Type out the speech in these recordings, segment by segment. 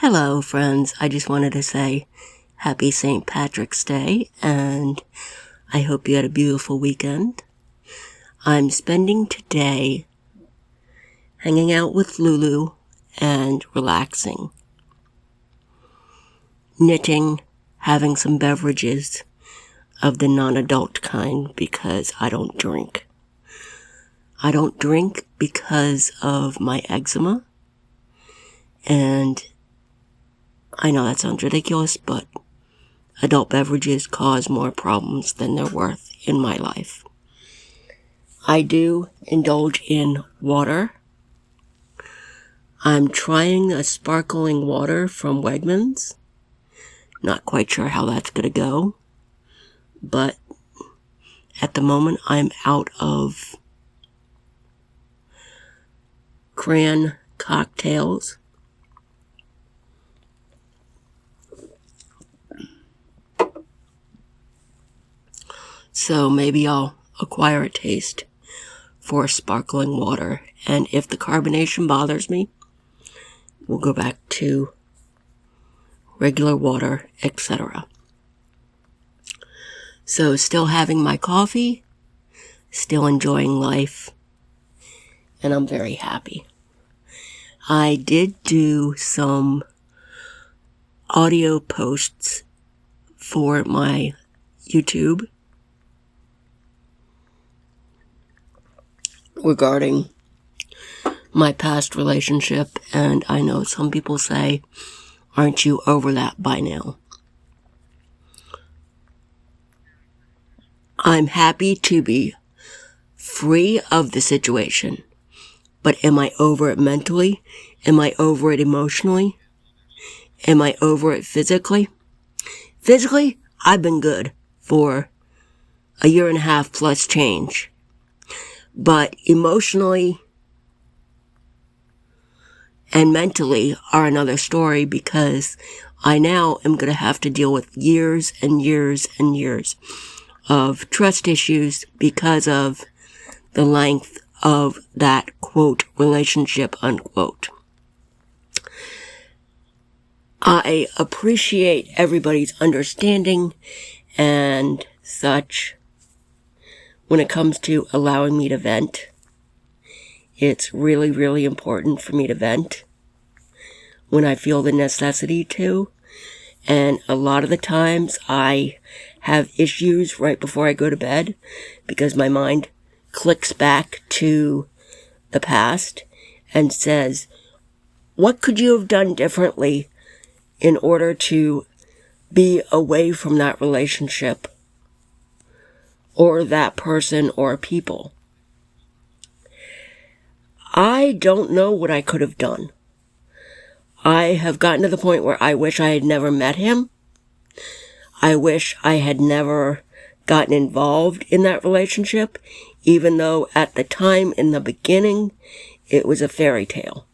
Hello, friends. I just wanted to say happy St. Patrick's Day, and I hope you had a beautiful weekend. I'm spending today hanging out with Lulu and relaxing, knitting, having some beverages of the non-adult kind because I don't drink. I don't drink because of my eczema, and I know that sounds ridiculous, but adult beverages cause more problems than they're worth in my life. I do indulge in water. I'm trying a sparkling water from Wegmans. Not quite sure how that's going to go, but at the moment I'm out of cran cocktails. So maybe I'll acquire a taste for sparkling water. And if the carbonation bothers me, we'll go back to regular water, etc. So still having my coffee, still enjoying life, and I'm very happy. I did do some audio posts for my YouTube regarding my past relationship, and I know some people say, aren't you over that by now? I'm happy to be free of the situation, but am I over it mentally? Am I over it emotionally? Am I over it physically? Physically, I've been good for a year and a half plus change. But emotionally and mentally are another story, because I now am going to have to deal with years and years and years of trust issues because of the length of that, quote, relationship, unquote. I appreciate everybody's understanding and such when it comes to allowing me to vent. It's really, really important for me to vent when I feel the necessity to. And a lot of the times I have issues right before I go to bed because my mind clicks back to the past and says, what could you have done differently in order to be away from that relationship or that person or people? I don't know what I could have done. I have gotten to the point where I wish I had never met him. I wish I had never gotten involved in that relationship, even though at the time in the beginning, it was a fairy tale.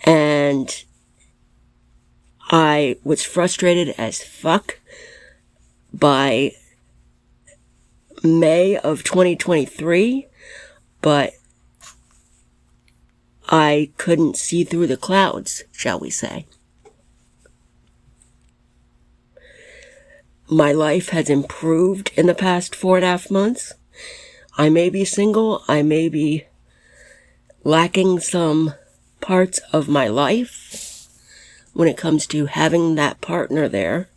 And I was frustrated as fuck by May of 2023, but I couldn't see through the clouds, shall we say. My life has improved in the past 4.5 months. I may be single, I may be lacking some parts of my life when it comes to having that partner there,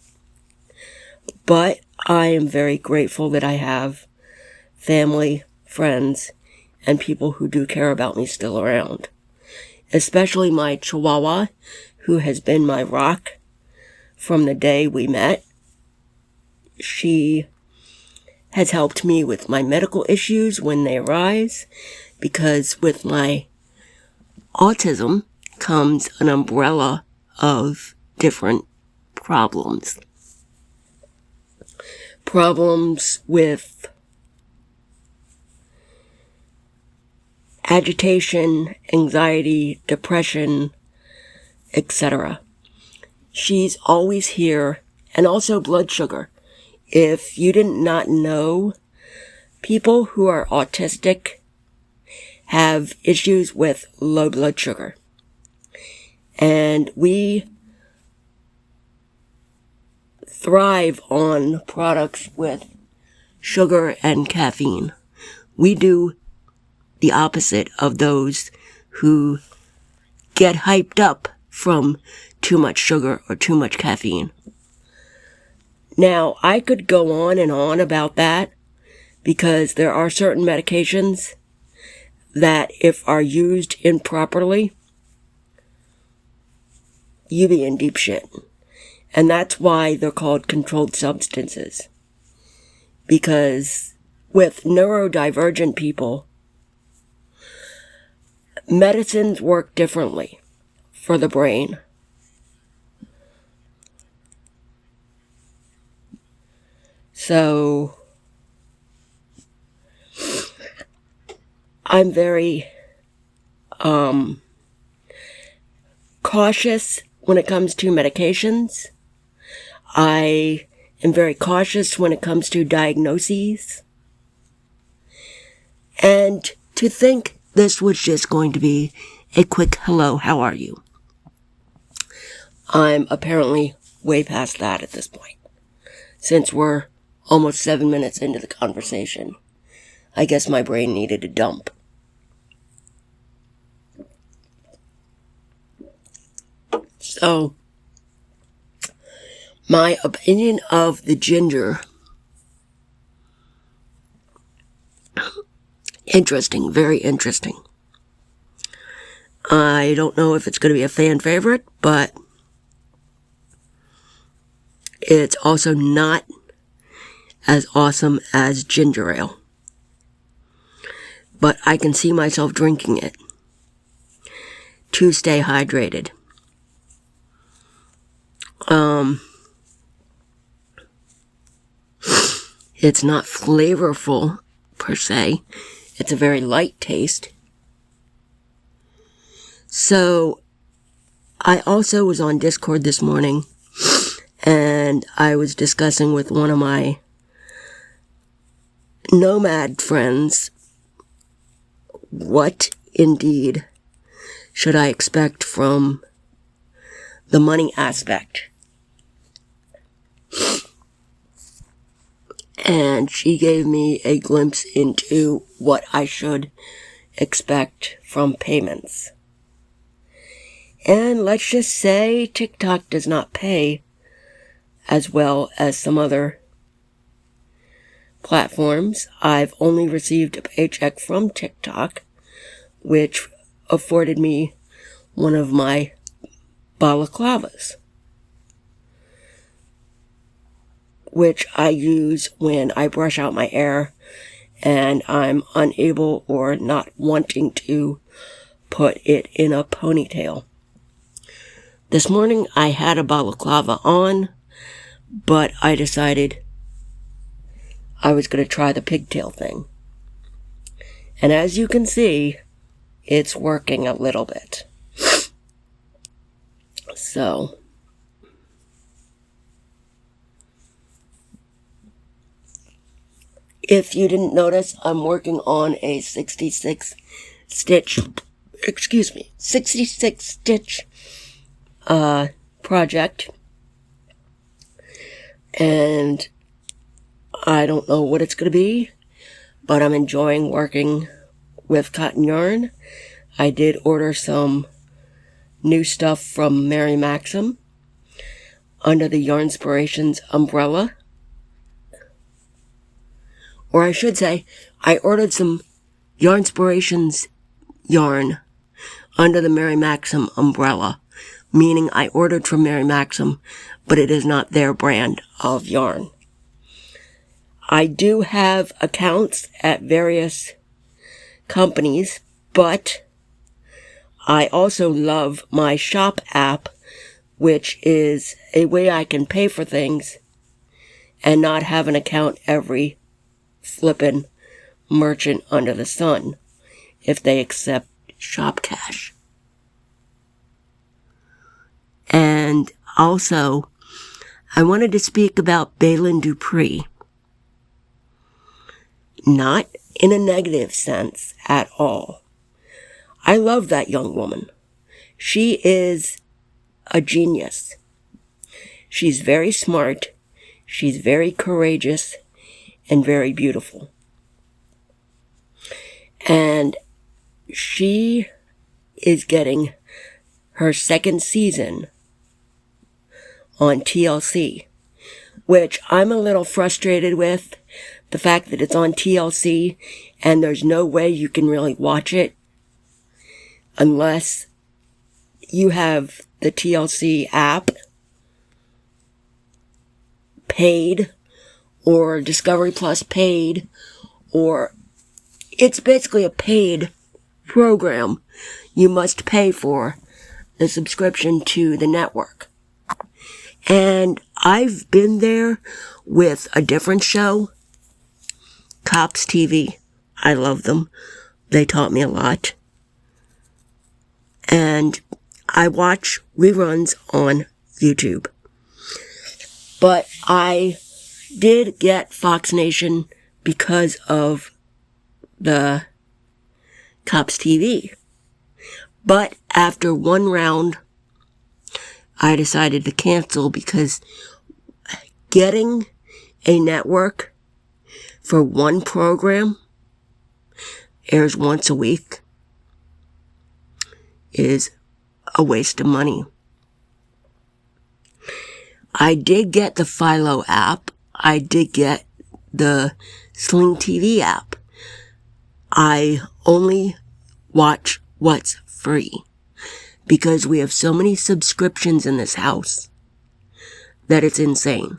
but I am very grateful that I have family, friends, and people who do care about me still around. Especially my Chihuahua, who has been my rock from the day we met. She has helped me with my medical issues when they arise, because with my autism comes an umbrella of different problems. Problems with agitation, anxiety, depression, etc. She's always here, and also blood sugar. If you did not know, people who are autistic have issues with low blood sugar. And we thrive on products with sugar and caffeine. We do the opposite of those who get hyped up from too much sugar or too much caffeine. Now, I could go on and on about that because there are certain medications that, if are used improperly, you be in deep shit. And that's why they're called controlled substances. Because with neurodivergent people, medicines work differently for the brain. So, I'm very cautious when it comes to medications. I am very cautious when it comes to diagnoses. And to think this was just going to be a quick hello, how are you? I'm apparently way past that at this point. Since we're almost 7 minutes into the conversation, I guess my brain needed a dump. So, my opinion of the ginger. Interesting, very interesting. I don't know if it's going to be a fan favorite, but it's also not as awesome as ginger ale. But I can see myself drinking it to stay hydrated. It's not flavorful per se. It's a very light taste. So, I also was on Discord this morning, and I was discussing with one of my nomad friends what indeed should I expect from the money aspect. And she gave me a glimpse into what I should expect from payments. And let's just say TikTok does not pay as well as some other platforms. I've only received a paycheck from TikTok, which afforded me one of my balaclavas, which I use when I brush out my hair and I'm unable or not wanting to put it in a ponytail. This morning I had a balaclava on, but I decided I was going to try the pigtail thing. And as you can see, it's working a little bit. So, if you didn't notice, I'm working on a 66 stitch project. And I don't know what it's going to be, but I'm enjoying working with cotton yarn. I did order some new stuff from Mary Maxim under the Yarnspirations umbrella. Or I should say, I ordered some Yarnspirations yarn under the Mary Maxim umbrella, meaning I ordered from Mary Maxim, but it is not their brand of yarn. I do have accounts at various companies, but I also love my shop app, which is a way I can pay for things and not have an account every flippin' merchant under the sun if they accept shop cash. And also, I wanted to speak about Balin Dupree. Not in a negative sense at all. I love that young woman. She is a genius. She's very smart, she's very courageous, and very beautiful. And she is getting her second season on TLC, which I'm a little frustrated with, the fact that it's on TLC and there's no way you can really watch it unless you have the TLC app paid, or Discovery Plus paid, or it's basically a paid program. You must pay for the subscription to the network. And I've been there with a different show, Cops TV. I love them. They taught me a lot. And I watch reruns on YouTube. But I did get Fox Nation because of the Cops TV. But after one round, I decided to cancel because getting a network for one program airs once a week is a waste of money. I did get the Philo app. I did get the Sling TV app. I only watch what's free because we have so many subscriptions in this house that it's insane.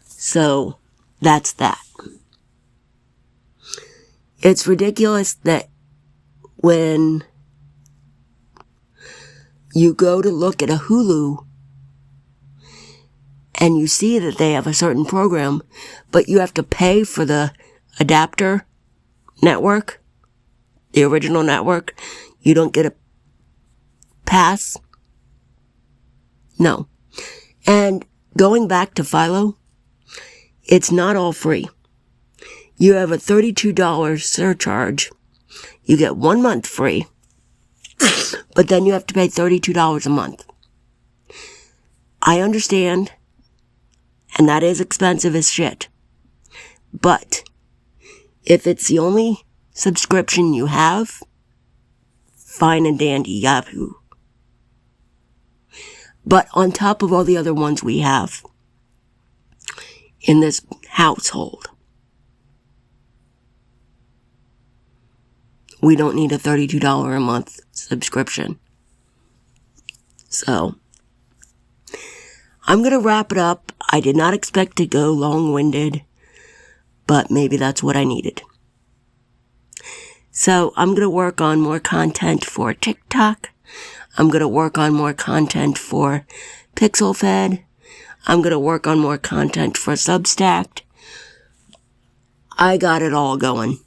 So that's that. It's ridiculous that when you go to look at a Hulu and you see that they have a certain program, but you have to pay for the adapter network, the original network. You don't get a pass. No. And going back to Philo, it's not all free. You have a $32 surcharge. You get 1 month free, but then you have to pay $32 a month. I understand, and that is expensive as shit. But if it's the only subscription you have, fine and dandy, Yahoo. But on top of all the other ones we have in this household, we don't need a $32 a month subscription. So, I'm going to wrap it up. I did not expect to go long-winded, but maybe that's what I needed. So, I'm going to work on more content for TikTok. I'm going to work on more content for PixelFed. I'm going to work on more content for Substack. I got it all going.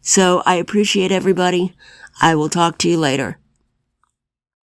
So I appreciate everybody. I will talk to you later.